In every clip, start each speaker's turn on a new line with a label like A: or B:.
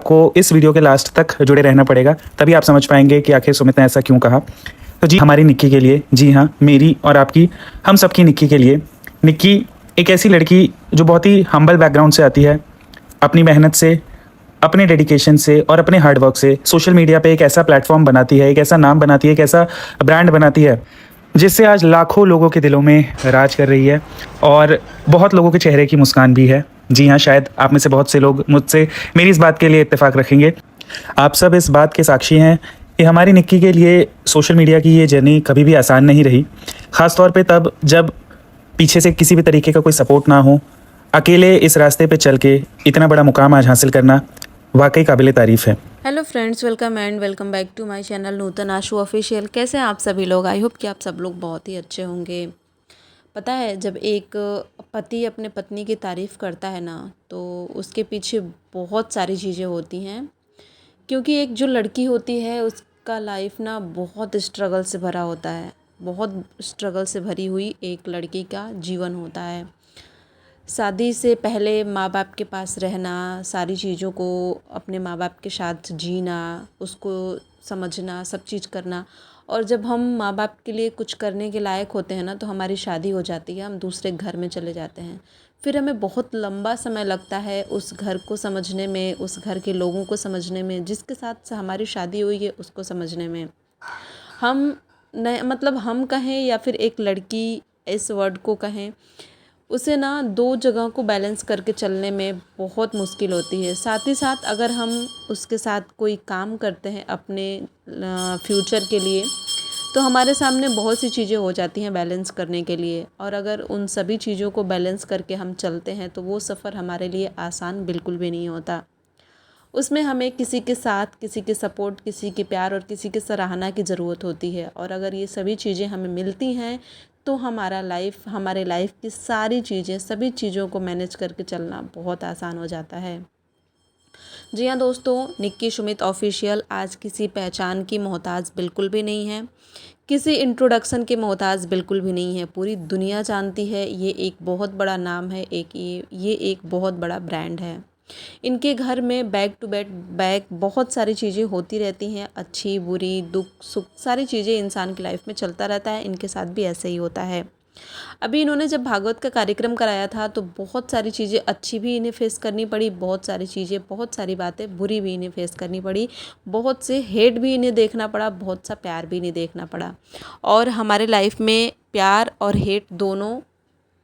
A: आपको इस वीडियो के लास्ट तक जुड़े रहना पड़ेगा, तभी आप समझ पाएंगे कि आखिर सुमित ने ऐसा क्यों कहा। तो जी हमारी निक्की के लिए, जी हाँ मेरी और आपकी, हम सबकी निक्की के लिए, निक्की एक ऐसी लड़की जो बहुत ही हम्बल बैकग्राउंड से आती है, अपनी मेहनत से, अपने डेडिकेशन से और अपने हार्डवर्क से सोशल मीडिया पे एक ऐसा प्लेटफॉर्म बनाती है, एक ऐसा नाम बनाती है, एक ऐसा ब्रांड बनाती है जिससे आज लाखों लोगों के दिलों में राज कर रही है और बहुत लोगों के चेहरे की मुस्कान भी है। जी हाँ, शायद आप में से बहुत से लोग मुझसे मेरी इस बात के लिए इत्तेफाक रखेंगे। आप सब इस बात के साक्षी हैं कि हमारी निक्की के लिए सोशल मीडिया की ये जर्नी कभी भी आसान नहीं रही, ख़ास तौर पे तब जब पीछे से किसी भी तरीके का कोई सपोर्ट ना हो। अकेले इस रास्ते पे चल के इतना बड़ा मुकाम आज हासिल करना वाकई काबिले तारीफ़ है।
B: Hello friends, welcome back to my channel Nutan Ashu official. कैसे हैं आप सभी लोग? आई होप कि आप सब लोग बहुत ही अच्छे होंगे। पता है, जब एक पति अपने पत्नी की तारीफ़ करता है ना, तो उसके पीछे बहुत सारी चीज़ें होती हैं। क्योंकि एक जो लड़की होती है उसका लाइफ ना बहुत स्ट्रगल से भरा होता है, बहुत स्ट्रगल से भरी हुई एक लड़की का जीवन होता है। शादी से पहले माँ बाप के पास रहना, सारी चीज़ों को अपने माँ बाप के साथ जीना, उसको समझना, सब चीज़ करना। और जब हम माँ बाप के लिए कुछ करने के लायक होते हैं ना, तो हमारी शादी हो जाती है, हम दूसरे घर में चले जाते हैं। फिर हमें बहुत लंबा समय लगता है उस घर को समझने में, उस घर के लोगों को समझने में, जिसके साथ हमारी शादी हुई है उसको समझने में। हम न मतलब हम कहें या फिर एक लड़की इस वर्ड को कहें, उसे ना दो जगह को बैलेंस करके चलने में बहुत मुश्किल होती है। साथ ही साथ अगर हम उसके साथ कोई काम करते हैं अपने फ्यूचर के लिए, तो हमारे सामने बहुत सी चीज़ें हो जाती हैं बैलेंस करने के लिए। और अगर उन सभी चीज़ों को बैलेंस करके हम चलते हैं तो वो सफ़र हमारे लिए आसान बिल्कुल भी नहीं होता। उसमें हमें किसी के साथ, किसी के सपोर्ट, किसी के प्यार और किसी की सराहना की ज़रूरत होती है। और अगर ये सभी चीज़ें हमें मिलती हैं तो हमारे लाइफ की सारी चीज़ें, सभी चीज़ों को मैनेज करके चलना बहुत आसान हो जाता है। जी हाँ दोस्तों, निक्की सुमित ऑफिशियल आज किसी पहचान की मोहताज बिल्कुल भी नहीं है, किसी इंट्रोडक्शन के मोहताज बिल्कुल भी नहीं है। पूरी दुनिया जानती है, ये एक बहुत बड़ा नाम है, ये एक बहुत बड़ा ब्रांड है। इनके घर में बैक टू बैक बहुत सारी चीज़ें होती रहती हैं, अच्छी बुरी, दुख सुख, सारी चीज़ें इंसान की लाइफ में चलता रहता है। इनके साथ भी ऐसे ही होता है। अभी इन्होंने जब भागवत का कार्यक्रम कराया था तो बहुत सारी चीज़ें अच्छी भी इन्हें फेस करनी पड़ी, बहुत सारी चीज़ें, बहुत सारी बातें बुरी भी इन्हें फेस करनी पड़ी, बहुत से हेट भी इन्हें देखना पड़ा, बहुत सा प्यार भी इन्हें देखना पड़ा। और हमारे लाइफ में प्यार और हेट दोनों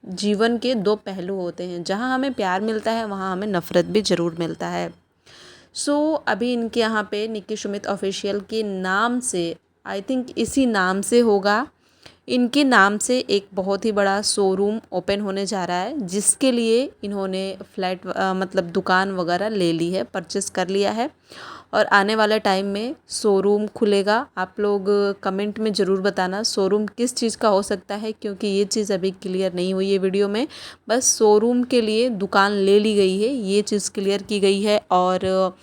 B: जीवन के दो पहलू होते हैं। जहाँ हमें प्यार मिलता है वहाँ हमें नफ़रत भी ज़रूर मिलता है। अभी इनके यहाँ पे निक्की सुमित ऑफिशियल के नाम से, आई थिंक इसी नाम से होगा, इनके नाम से एक बहुत ही बड़ा शोरूम ओपन होने जा रहा है, जिसके लिए इन्होंने फ्लैट मतलब दुकान वगैरह ले ली है, परचेस कर लिया है। और आने वाले टाइम में शोरूम खुलेगा। आप लोग कमेंट में ज़रूर बताना शोरूम किस चीज़ का हो सकता है, क्योंकि ये चीज़ अभी क्लियर नहीं हुई है वीडियो में। बस शोरूम के लिए दुकान ले ली गई है, ये चीज़ क्लियर की गई है। और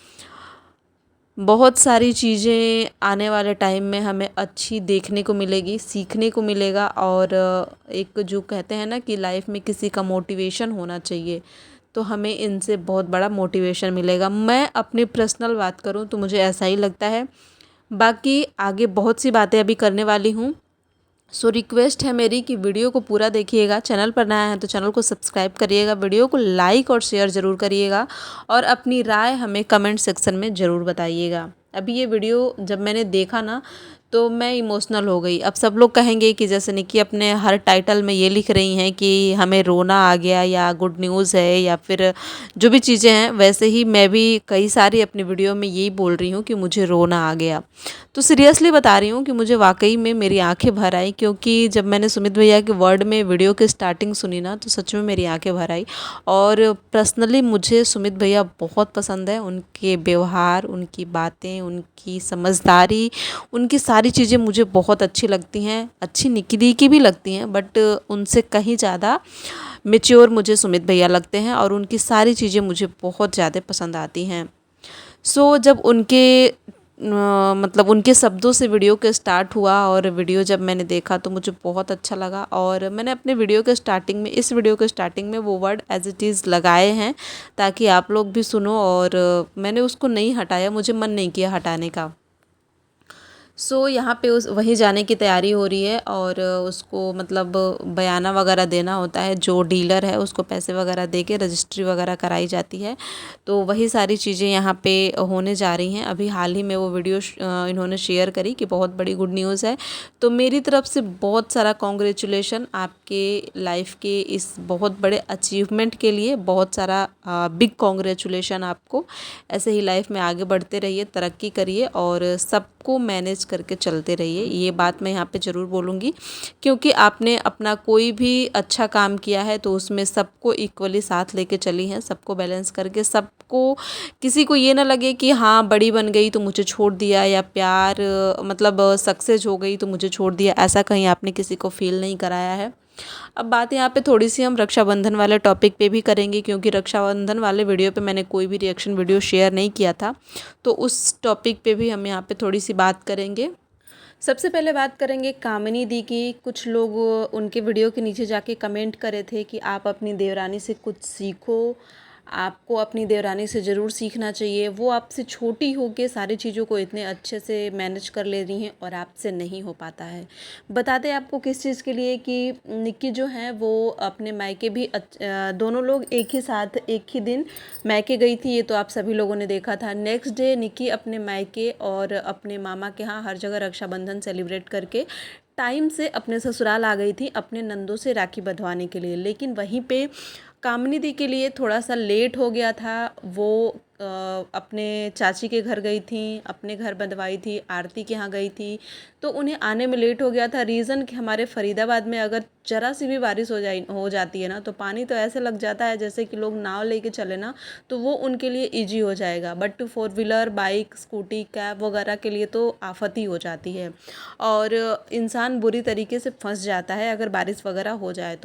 B: बहुत सारी चीज़ें आने वाले टाइम में हमें अच्छी देखने को मिलेगी, सीखने को मिलेगा। और एक जो कहते हैं ना कि लाइफ में किसी का मोटिवेशन होना चाहिए, तो हमें इनसे बहुत बड़ा मोटिवेशन मिलेगा। मैं अपनी पर्सनल बात करूं तो मुझे ऐसा ही लगता है। बाकी आगे बहुत सी बातें अभी करने वाली हूं। रिक्वेस्ट है मेरी कि वीडियो को पूरा देखिएगा। चैनल पर नया है तो चैनल को सब्सक्राइब करिएगा, वीडियो को लाइक और शेयर ज़रूर करिएगा, और अपनी राय हमें कमेंट सेक्शन में ज़रूर बताइएगा। अभी ये वीडियो जब मैंने देखा ना तो मैं इमोशनल हो गई। अब सब लोग कहेंगे कि जैसे निक्की अपने हर टाइटल में ये लिख रही हैं कि हमें रोना आ गया या गुड न्यूज़ है या फिर जो भी चीज़ें हैं, वैसे ही मैं भी कई सारी अपनी वीडियो में यही बोल रही हूँ कि मुझे रोना आ गया। तो सीरियसली बता रही हूँ कि मुझे वाकई में मेरी आंखें भर आई, क्योंकि जब मैंने सुमित भैया के वर्ड में वीडियो की स्टार्टिंग सुनी ना, तो सच में मेरी आंखें भर आई। और पर्सनली मुझे सुमित भैया बहुत पसंद है, उनके व्यवहार, उनकी बातें, उनकी समझदारी, उनकी सारी चीज़ें मुझे बहुत अच्छी लगती हैं। अच्छी निक्की दी की भी लगती हैं, बट उनसे कहीं ज़्यादा मैच्योर मुझे सुमित भैया लगते हैं, और उनकी सारी चीज़ें मुझे बहुत ज़्यादा पसंद आती हैं। जब उनके मतलब उनके शब्दों से वीडियो के स्टार्ट हुआ और वीडियो जब मैंने देखा तो मुझे बहुत अच्छा लगा और मैंने अपने वीडियो के स्टार्टिंग में इस वीडियो के स्टार्टिंग में वो वर्ड एज इट इज़ लगाए हैं ताकि आप लोग भी सुनो और मैंने उसको नहीं हटाया, मुझे मन नहीं किया हटाने का। यहाँ पे उस वहीं जाने की तैयारी हो रही है और उसको मतलब बयाना वगैरह देना होता है, जो डीलर है उसको पैसे वगैरह दे के रजिस्ट्री वगैरह कराई जाती है। तो वही सारी चीज़ें यहाँ पे होने जा रही हैं। अभी हाल ही में वो वीडियो इन्होंने शेयर करी कि बहुत बड़ी गुड न्यूज़ है। तो मेरी तरफ से बहुत सारा कॉन्ग्रेचुलेशन आपके लाइफ के इस बहुत बड़े अचीवमेंट के लिए, बहुत सारा बिग कॉन्ग्रेचुलेशन आपको। ऐसे ही लाइफ में आगे बढ़ते रहिए, तरक्की करिए और सबको मैनेज करके चलते रहिए। ये बात मैं यहाँ पे ज़रूर बोलूँगी क्योंकि आपने अपना कोई भी अच्छा काम किया है तो उसमें सबको इक्वली साथ लेके चली हैं, सबको बैलेंस करके, सबको, किसी को ये ना लगे कि हाँ बड़ी बन गई तो मुझे छोड़ दिया या प्यार मतलब सक्सेस हो गई तो मुझे छोड़ दिया, ऐसा कहीं आपने किसी को फील नहीं कराया है। अब बात यहाँ पे थोड़ी सी हम रक्षाबंधन वाले टॉपिक पे भी करेंगे क्योंकि रक्षाबंधन वाले वीडियो पे मैंने कोई भी रिएक्शन वीडियो शेयर नहीं किया था, तो उस टॉपिक पे भी हम यहाँ पे थोड़ी सी बात करेंगे। सबसे पहले बात करेंगे कामिनी दी की। कुछ लोग उनके वीडियो के नीचे जाके कमेंट करे थे कि आप अपनी देवरानी से कुछ सीखो, आपको अपनी देवरानी से ज़रूर सीखना चाहिए, वो आपसे छोटी होके सारी चीज़ों को इतने अच्छे से मैनेज कर ले रही हैं और आपसे नहीं हो पाता है। बताते आपको किस चीज़ के लिए कि निक्की जो है वो अपने मायके भी दोनों लोग एक ही साथ एक ही दिन मायके गई थी, ये तो आप सभी लोगों ने देखा था। नेक्स्ट डे निक्की अपने मायके और अपने मामा के यहाँ हर जगह रक्षाबंधन सेलिब्रेट करके टाइम से अपने ससुराल आ गई थी अपने नंदों से राखी बंधवाने के लिए। लेकिन वहीं पे कामिनी दी के लिए थोड़ा सा लेट हो गया था। वो अपने चाची के घर गई थी, अपने घर बंधवाई थी, आरती के यहाँ गई थी, तो उन्हें आने में लेट हो गया था। रीज़न कि हमारे फरीदाबाद में अगर ज़रा सी भी बारिश हो जाती है ना तो पानी तो ऐसे लग जाता है जैसे कि लोग नाव लेके चले ना, तो वो उनके लिए ईजी हो जाएगा, but 4 wheeler, bike, scooty, cab वगैरह के लिए तो आफत ही हो जाती है और इंसान बुरी तरीके से फंस जाता है अगर बारिश वगैरह हो जाए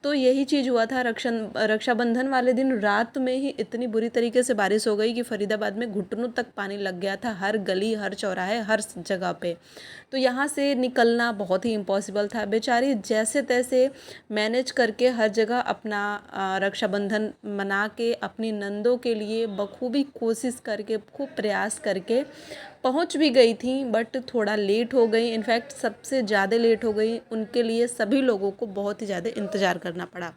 B: तो यही चीज़ हुआ था। रक्षाबंधन वाले दिन रात में ही इतनी बुरी तरीके से बारिश हो गई कि फरीदाबाद में घुटनों तक पानी लग गया था, हर गली, हर चौराहे, हर जगह पे। तो यहाँ से निकलना बहुत ही इम्पॉसिबल था। बेचारी जैसे तैसे मैनेज करके हर जगह अपना रक्षाबंधन मना के अपनी नंदों के लिए बखूबी कोशिश करके, खूब प्रयास करके पहुँच भी गई थी, बट थोड़ा लेट हो गई। इनफैक्ट सबसे ज़्यादा लेट हो गई, उनके लिए सभी लोगों को बहुत ही ज़्यादा इंतज़ार करना पड़ा।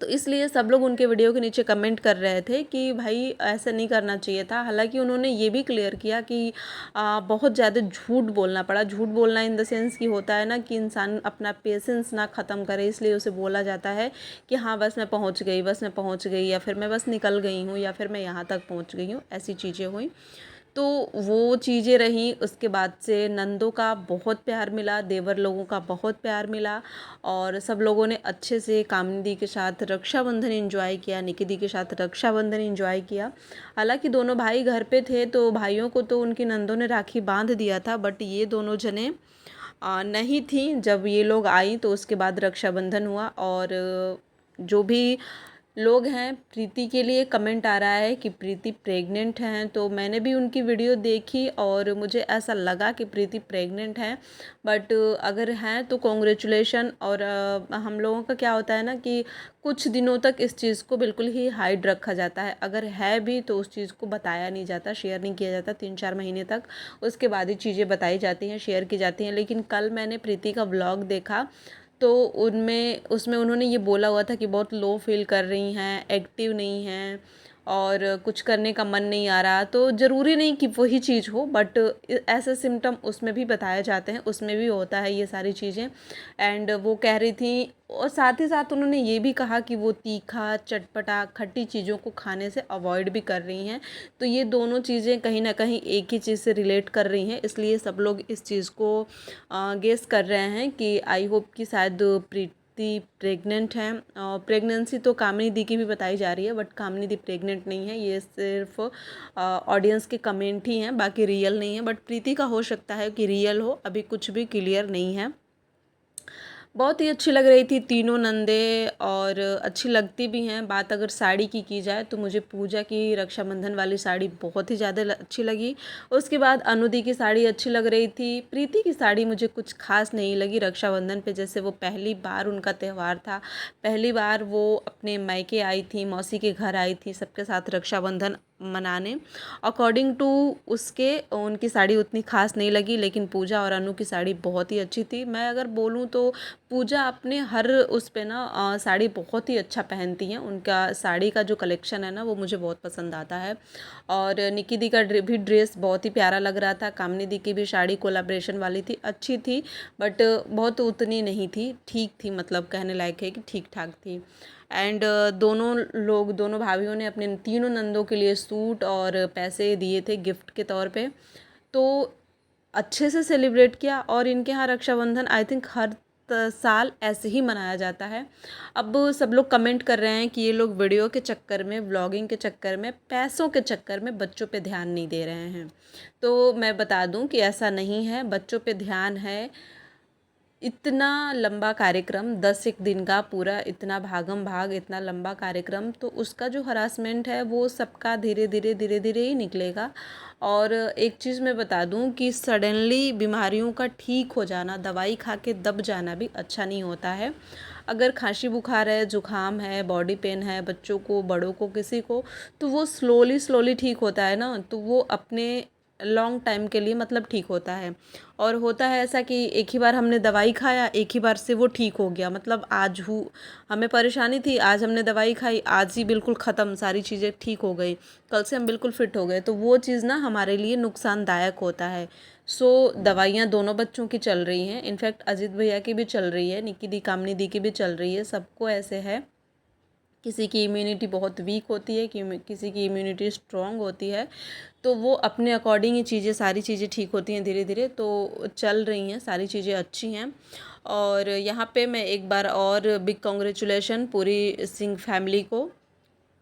B: तो इसलिए सब लोग उनके वीडियो के नीचे कमेंट कर रहे थे कि भाई ऐसा नहीं करना चाहिए था। हालांकि उन्होंने ये भी क्लियर किया कि बहुत ज़्यादा झूठ बोलना पड़ा। झूठ बोलना इन द सेंस कि होता है ना कि इंसान अपना पेशेंस ना ख़त्म करे, इसलिए उसे बोला जाता है कि हाँ बस मैं पहुँच गई, बस मैं पहुँच गई, या फिर मैं बस निकल गई हूँ, या फिर मैं यहाँ तक पहुँच गई हूँ, ऐसी चीज़ें हुई। तो वो चीज़ें रहीं। उसके बाद से नंदों का बहुत प्यार मिला, देवर लोगों का बहुत प्यार मिला और सब लोगों ने अच्छे से कामिनी दी के साथ रक्षाबंधन एंजॉय किया, निकी दी के साथ रक्षाबंधन एंजॉय किया। हालांकि दोनों भाई घर पे थे तो भाइयों को तो उनकी नंदों ने राखी बांध दिया था, बट ये दोनों जने नहीं थी। जब ये लोग आई तो उसके बाद रक्षाबंधन हुआ और जो भी लोग हैं, प्रीति के लिए कमेंट आ रहा है कि प्रीति प्रेग्नेंट हैं, तो मैंने भी उनकी वीडियो देखी और मुझे ऐसा लगा कि प्रीति प्रेग्नेंट हैं, बट अगर हैं तो कॉन्ग्रेचुलेशन। और हम लोगों का क्या होता है ना कि कुछ दिनों तक इस चीज़ को बिल्कुल ही हाइड रखा जाता है, अगर है भी तो उस चीज़ को बताया नहीं जाता, शेयर नहीं किया जाता 3-4 महीने तक, उसके बाद ही चीज़ें बताई जाती हैं, शेयर की जाती हैं। लेकिन कल मैंने प्रीति का व्लॉग देखा तो उसमें उन्होंने ये बोला हुआ था कि बहुत लो फील कर रही हैं, एक्टिव नहीं हैं और कुछ करने का मन नहीं आ रहा। तो ज़रूरी नहीं कि वही चीज़ हो, बट ऐसे सिम्टम उसमें भी बताए जाते हैं, उसमें भी होता है ये सारी चीज़ें। एंड वो कह रही थी और साथ ही साथ उन्होंने ये भी कहा कि वो तीखा, चटपटा, खट्टी चीज़ों को खाने से अवॉइड भी कर रही हैं। तो ये दोनों चीज़ें कहीं ना कहीं एक ही चीज़ से रिलेट कर रही हैं, इसलिए सब लोग इस चीज़ को गेस कर रहे हैं कि आई होप कि शायद प्रीति प्रेग्नेंट हैं। प्रेगनेंसी तो कामिनी दी की भी बताई जा रही है, बट कामिनी दी प्रेग्नेंट नहीं है, ये सिर्फ ऑडियंस के कमेंट ही हैं, बाकी रियल नहीं है। बट प्रीति का हो सकता है कि रियल हो, अभी कुछ भी क्लियर नहीं है। बहुत ही अच्छी लग रही थी तीनों नंदे, और अच्छी लगती भी हैं। बात अगर साड़ी की जाए तो मुझे पूजा की रक्षाबंधन वाली साड़ी बहुत ही ज़्यादा अच्छी लगी। उसके बाद अनुदी की साड़ी अच्छी लग रही थी। प्रीति की साड़ी मुझे कुछ खास नहीं लगी रक्षाबंधन पे, जैसे वो पहली बार उनका त्यौहार था, पहली बार वो अपने मायके आई थी, मौसी के घर आई थी सबके साथ रक्षाबंधन मनाने। अकॉर्डिंग टू उसके उनकी साड़ी उतनी खास नहीं लगी, लेकिन पूजा और अनु की साड़ी बहुत ही अच्छी थी। मैं अगर बोलूँ तो पूजा अपने हर उस पे ना साड़ी बहुत ही अच्छा पहनती हैं। उनका साड़ी का जो कलेक्शन है ना वो मुझे बहुत पसंद आता है। और निकी दी का भी ड्रेस बहुत ही प्यारा लग रहा था। कामनी दी की भी साड़ी कोलाब्रेशन वाली थी, अच्छी थी, बट बहुत उतनी नहीं थी, ठीक थी, मतलब कहने लायक है कि ठीक ठाक थी। एंड दोनों भाभीियों ने अपने तीनों नंदों के लिए सूट और पैसे दिए थे गिफ्ट के तौर पे, तो अच्छे से सेलिब्रेट किया। और इनके यहाँ रक्षाबंधन आई थिंक हर साल ऐसे ही मनाया जाता है। अब सब लोग कमेंट कर रहे हैं कि ये लोग वीडियो के चक्कर में, व्लॉगिंग के चक्कर में, पैसों के चक्कर में बच्चों पे ध्यान नहीं दे रहे हैं। तो मैं बता दूं कि ऐसा नहीं है, बच्चों पे ध्यान है। इतना लंबा कार्यक्रम 10 दिन का पूरा, इतना भागम भाग, इतना लंबा कार्यक्रम, तो उसका जो हरासमेंट है वो सबका धीरे धीरे ही निकलेगा। और एक चीज़ मैं बता दूं कि सडनली बीमारियों का ठीक हो जाना, दवाई खा के दब जाना भी अच्छा नहीं होता है। अगर खांसी बुखार है, जुखाम है, बॉडी पेन है, बच्चों को, बड़ों को, किसी को, तो वो स्लोली ठीक होता है ना, तो वो अपने लॉन्ग टाइम के लिए मतलब ठीक होता है। और होता है ऐसा कि एक ही बार हमने दवाई खाया, एक ही बार से वो ठीक हो गया, मतलब आज हमें परेशानी थी, आज हमने दवाई खाई, आज ही बिल्कुल ख़त्म, सारी चीज़ें ठीक हो गई, कल से हम बिल्कुल फिट हो गए, तो वो चीज़ ना हमारे लिए नुकसानदायक होता है। सो दवाइयाँ दोनों बच्चों की चल रही हैं, इनफैक्ट अजित भैया की भी चल रही है, निक्की दी, कामनी दी की भी चल रही है, सबको ऐसे है। किसी की इम्यूनिटी बहुत वीक होती है, किसी की इम्यूनिटी स्ट्रॉन्ग होती है, तो वो अपने अकॉर्डिंग ही चीज़ें, सारी चीज़ें ठीक होती हैं धीरे धीरे, तो चल रही हैं, सारी चीज़ें अच्छी हैं। और यहाँ पे मैं एक बार और बिग कॉन्ग्रेचुलेशन पूरी सिंह फैमिली को,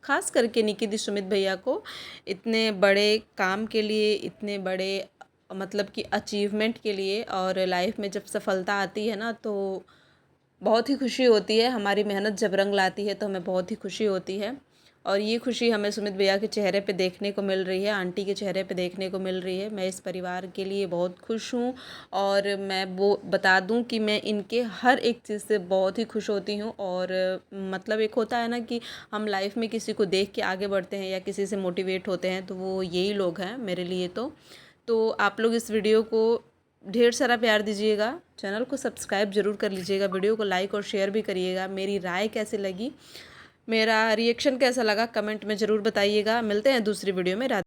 B: खास करके निकी दी, सुमित भैया को, इतने बड़े काम के लिए, इतने बड़े मतलब कि अचीवमेंट के लिए। और लाइफ में जब सफलता आती है ना तो बहुत ही खुशी होती है। हमारी मेहनत जब रंग लाती है तो हमें बहुत ही खुशी होती है। और ये खुशी हमें सुमित भैया के चेहरे पे देखने को मिल रही है, आंटी के चेहरे पे देखने को मिल रही है। मैं इस परिवार के लिए बहुत खुश हूँ। और मैं वो बता दूँ कि मैं इनके हर एक चीज़ से बहुत ही खुश होती हूँ। और मतलब एक होता है ना कि हम लाइफ में किसी को देख के आगे बढ़ते हैं या किसी से मोटिवेट होते हैं, तो वो यही लोग हैं मेरे लिए। तो आप लोग इस वीडियो को ढेर सारा प्यार दीजिएगा, चैनल को सब्सक्राइब जरूर कर लीजिएगा, वीडियो को लाइक और शेयर भी करिएगा। मेरी राय कैसी लगी, मेरा रिएक्शन कैसा लगा, कमेंट में ज़रूर बताइएगा। मिलते हैं दूसरी वीडियो में।